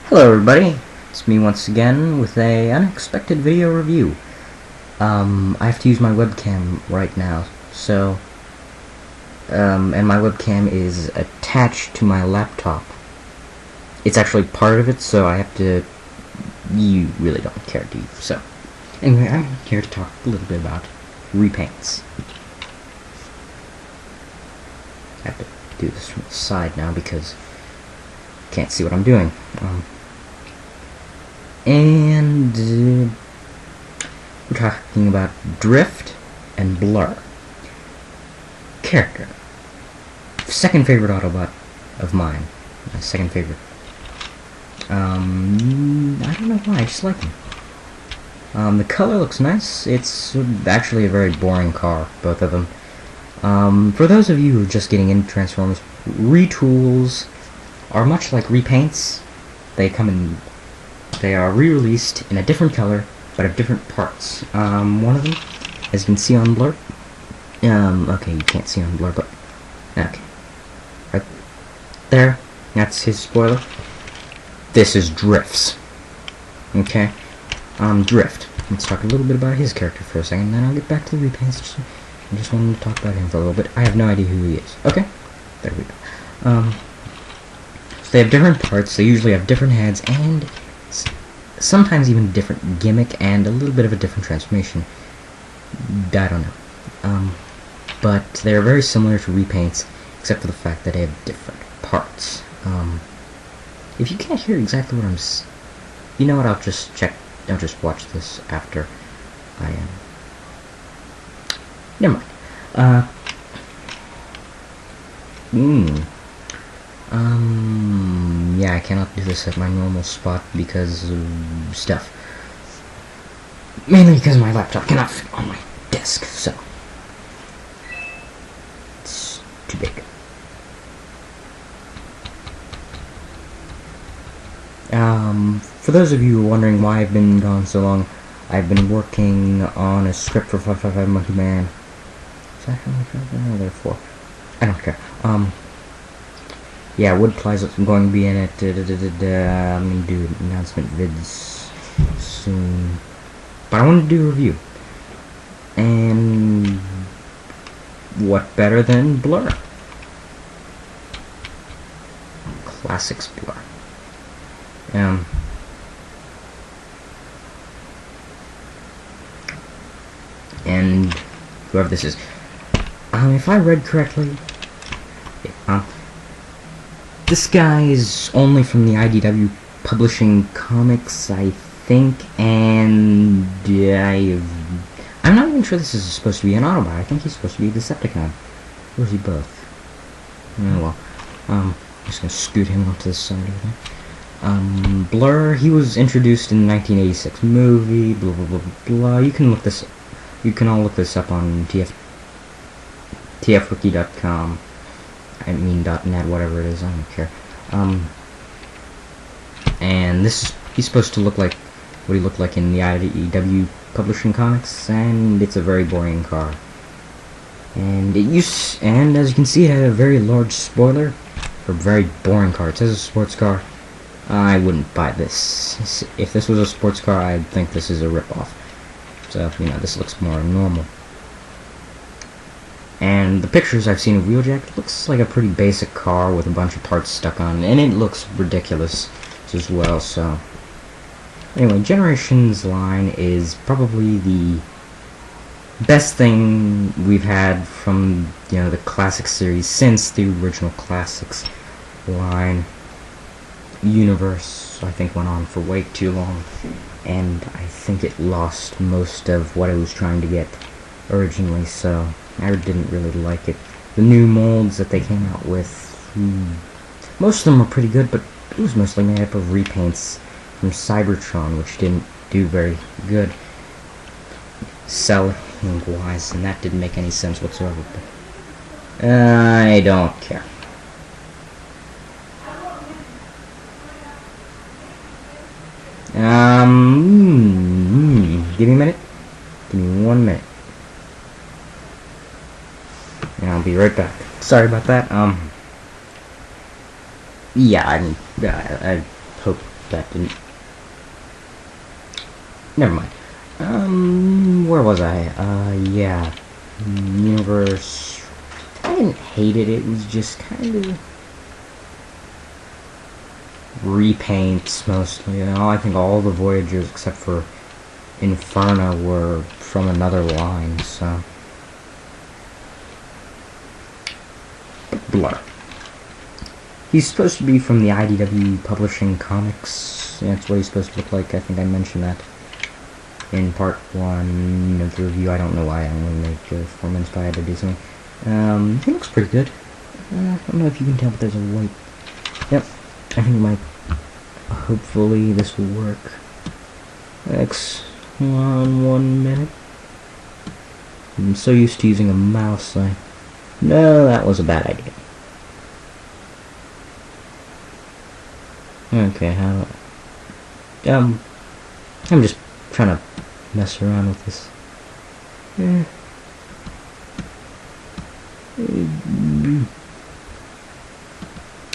Hello everybody, it's me once again with a unexpected video review. I have to use my webcam right now, so, and my webcam is attached to my laptop. It's actually part of it, so I have to, you really don't care, do you? So, anyway, I'm here to talk a little bit about repaints. I have to do this from the side now because I can't see what I'm doing. We're talking about Drift and Blurr. Character. Second favorite Autobot of mine. My second favorite. I don't know why, I just like him. The color looks nice. It's actually a very boring car, both of them. For those of you who are just getting into Transformers, retools are much like repaints. They are re-released in a different color, but of different parts. One of them, as you can see on Blurr, okay, you can't see on Blurr, but, okay, right there, that's his spoiler. This is Drift's, okay, Drift. Let's talk a little bit about his character for a second, then I'll get back to the repaints. I just wanted to talk about him for a little bit. I have no idea who he is. Okay, there we go. So they have different parts, they usually have different heads, and sometimes even different gimmick and a little bit of a different transformation. I don't know. But they're very similar to repaints, except for the fact that they have different parts. If you can't hear exactly what you know what, I'll just watch this after I am. Never mind. Yeah, I cannot do this at my normal spot because of stuff. Mainly because my laptop cannot fit on my desk, so it's too big. For those of you wondering why I've been gone so long, I've been working on a script for 555 Monkey Man. Is that how many? There are 4. I don't care. Yeah, Wood Plaza's going to be in it. I'm going to do announcement vids soon. But I want to do a review. And what better than Blurr? Classics Blurr. And whoever this is. If I read correctly, this guy is only from the IDW Publishing Comics, I think, and I'm not even sure this is supposed to be an Autobot. I think he's supposed to be a Decepticon. Or is he both? Oh well. I'm just gonna scoot him onto the side of it. Blurr, he was introduced in the 1986 movie, blah blah blah blah. You can all look this up on tfwiki.com. I mean .net, whatever it is, I don't care. And he's supposed to look like what he looked like in the IDW Publishing Comics, and it's a very boring car. And as you can see, it had a very large spoiler for a very boring car. It says a sports car. I wouldn't buy this. If this was a sports car, I'd think this is a ripoff. So, this looks more normal. And the pictures I've seen of Wheeljack, looks like a pretty basic car with a bunch of parts stuck on, and it looks ridiculous as well, so. Anyway, Generations line is probably the best thing we've had from, the Classic series since the original Classics line. Universe, I think, went on for way too long, and I think it lost most of what it was trying to get originally, so I didn't really like it. The new molds that they came out with, most of them were pretty good, but it was mostly made up of repaints from Cybertron, which didn't do very good selling-wise, and that didn't make any sense whatsoever. But I don't care. Give me a minute. Give me 1 minute. And I'll be right back. Sorry about that. Yeah, I hope that didn't... Never mind. Where was I? Yeah. Universe... I didn't hate it, it was just kind of... repaints, mostly, you know. I think all the Voyagers, except for Inferno, were from another line, so... Blurr. He's supposed to be from the IDW Publishing Comics. That's what he's supposed to look like. I think I mentioned that in part 1 of the review. I don't know why I only made 4 minutes, but I had to do something. He looks pretty good. I don't know if you can tell, but there's a white... Yep. I think it might... Hopefully this will work. X on 1 minute. I'm so used to using a mouse, No, that was a bad idea. Okay, how... I'm just trying to mess around with this.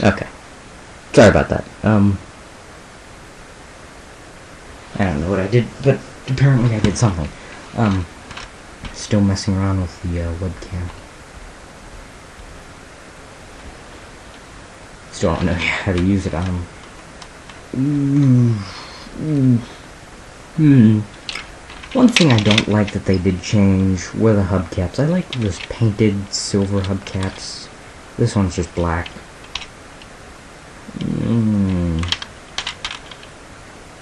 Okay. Sorry about that. I don't know what I did, but apparently I did something. Still messing around with the webcam. Still don't know how to use it. One thing I don't like that they did change were the hubcaps. I like those painted silver hubcaps. This one's just black.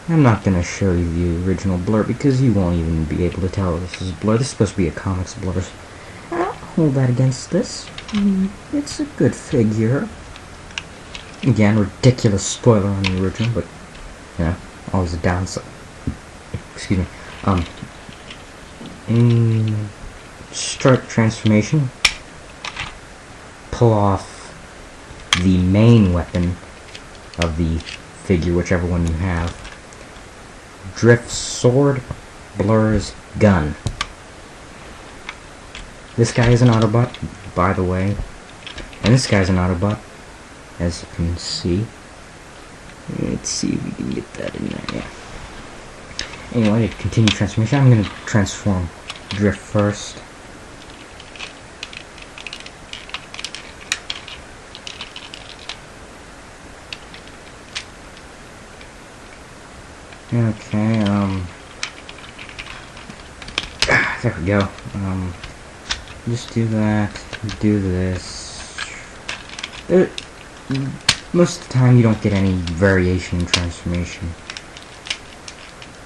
I'm not gonna show you the original Blurr because you won't even be able to tell this is Blurr. This is supposed to be a comics Blurr. I'll hold that against this. It's a good figure. Again, ridiculous spoiler on the original, but yeah, always a downside. Excuse me. Start transformation. Pull off the main weapon of the figure, whichever one you have. Drift's sword, Blurr's gun. This guy is an Autobot, by the way. And this guy's an Autobot, as you can see. Let's see if we can get that in there, yeah. Anyway, to continue transformation, I'm going to transform Drift first. Okay, there we go. Just do that, do this. Most of the time you don't get any variation in transformation.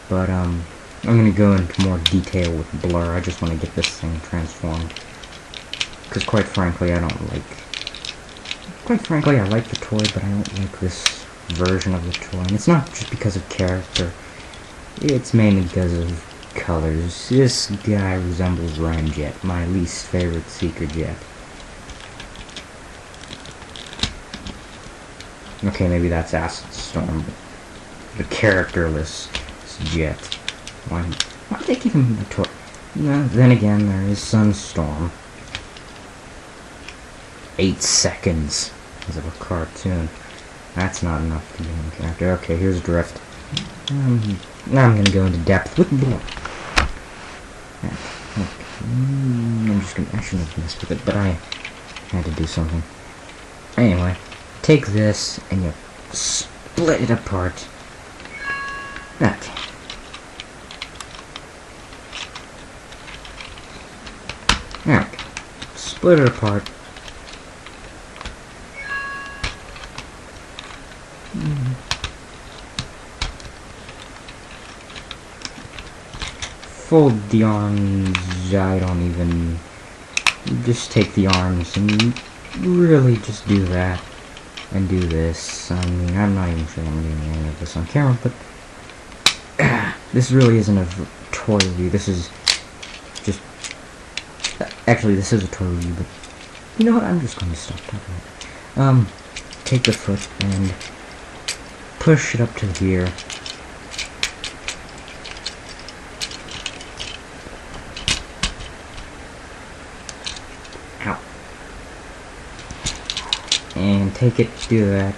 But, I'm gonna go into more detail with Blurr. I just want to get this thing transformed. Because quite frankly, I don't like... Quite frankly, I like the toy, but I don't like this version of the toy. And it's not just because of character. It's mainly because of colors. This guy resembles Ramjet, my least favorite Seeker jet. Okay, maybe that's Acid Storm, but the characterless jet. Why did they give him a toy? No, then again, there is Sunstorm. 8 seconds as of a cartoon. That's not enough to give him a character. Okay, here's Drift. Now I'm gonna go into depth with Blurr. I'm just gonna... I shouldn't have messed with it, but I had to do something. Anyway, take this and you split it apart. Okay. Okay. Split it apart. Fold the arms. I don't even... Just take the arms and really just do that. And do this. I mean, I'm not even sure I'm doing any of this on camera, but... this really isn't a toy review. This is just... Actually, this is a toy review, but... You know what? I'm just going to stop talking about it. Take the foot and... push it up to here. Ow. And take it, do that.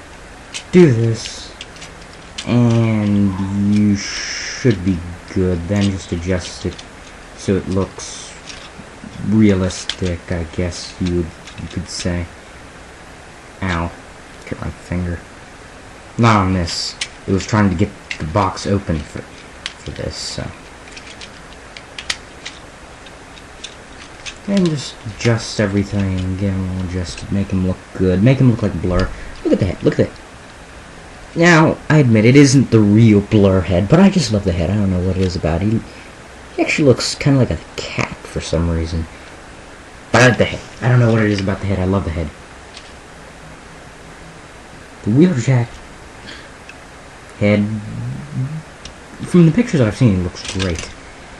Do this. And you should be good. Then just adjust it so it looks realistic, I guess you could say. Ow. Get my finger. Not on this. It was trying to get the box open for this, so. And just adjust everything, get him all adjusted, make him look good, make him look like Blurr. Look at that, look at that. Now, I admit it isn't the real Blurr head, but I just love the head. I don't know what it is about it. He actually looks kind of like a cat for some reason. But I like the head. I don't know what it is about the head. I love the head. The Wheeljack head, from the pictures I've seen, looks great.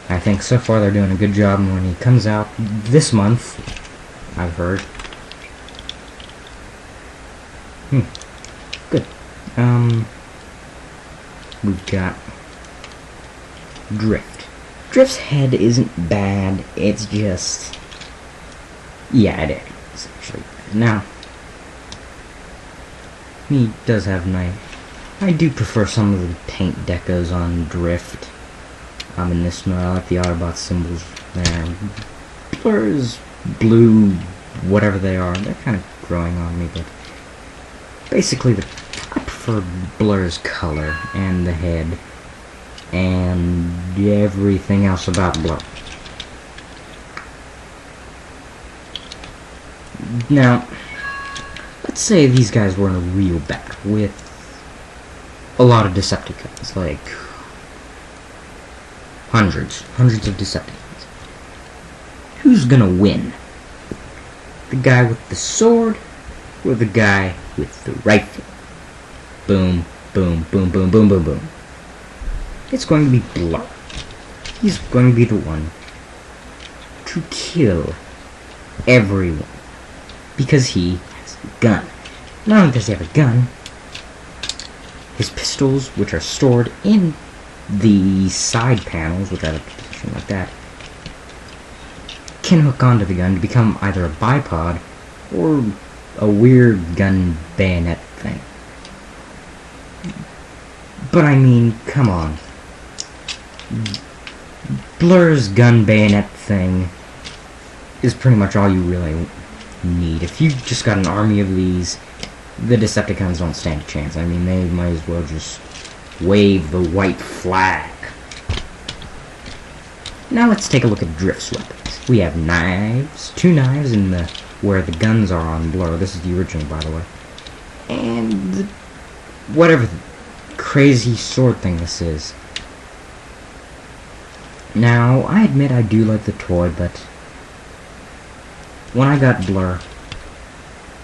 I think so far they're doing a good job, and when he comes out this month, I've heard. Good. We've got Drift. Drift's head isn't bad, it's just... yeah, it is, actually. Now, he does have nice... I do prefer some of the paint decos on Drift. In this one, I like the Autobot symbols there. Blurr's blue, whatever they are, they're kind of growing on me, but basically I prefer Blurr's color and the head and everything else about Blurr. Now, let's say these guys were in a real battle with a lot of Decepticons, like hundreds of Decepticons. Who's gonna win? The guy with the sword or the guy with the rifle? Boom, boom, boom, boom, boom, boom, boom. It's going to be Blurr. He's going to be the one to kill everyone because he has a gun. Not only does he have a gun, his pistols, which are stored in the side panels, which I have a position like that, can hook onto the gun to become either a bipod or a weird gun bayonet thing. But I mean, come on. Blurr's gun bayonet thing is pretty much all you really need. If you've just got an army of these, the Decepticons don't stand a chance. I mean, they might as well just wave the white flag. Now let's take a look at Drift's weapons. We have knives, 2 knives in the where the guns are on Blurr. This is the original, by the way. And whatever the crazy sword thing this is. Now, I admit I do like the toy, but when I got Blurr,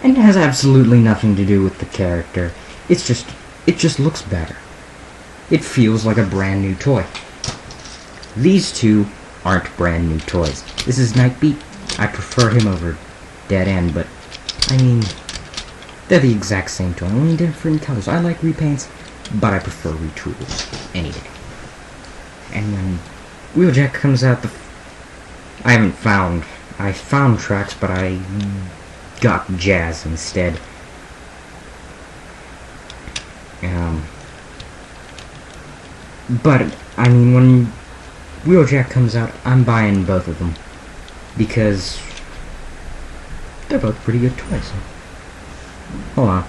and it has absolutely nothing to do with the character, it just looks better. It feels like a brand new toy. These two aren't brand new toys. This is Nightbeat. I prefer him over Dead End, but I mean, they're the exact same toy, only different colors. I like repaints, but I prefer retools any day. And when Wheeljack comes out, I found tracks, but I got Jazz instead. But, I mean, when Wheeljack comes out, I'm buying both of them. Because they're both pretty good toys. Hold on.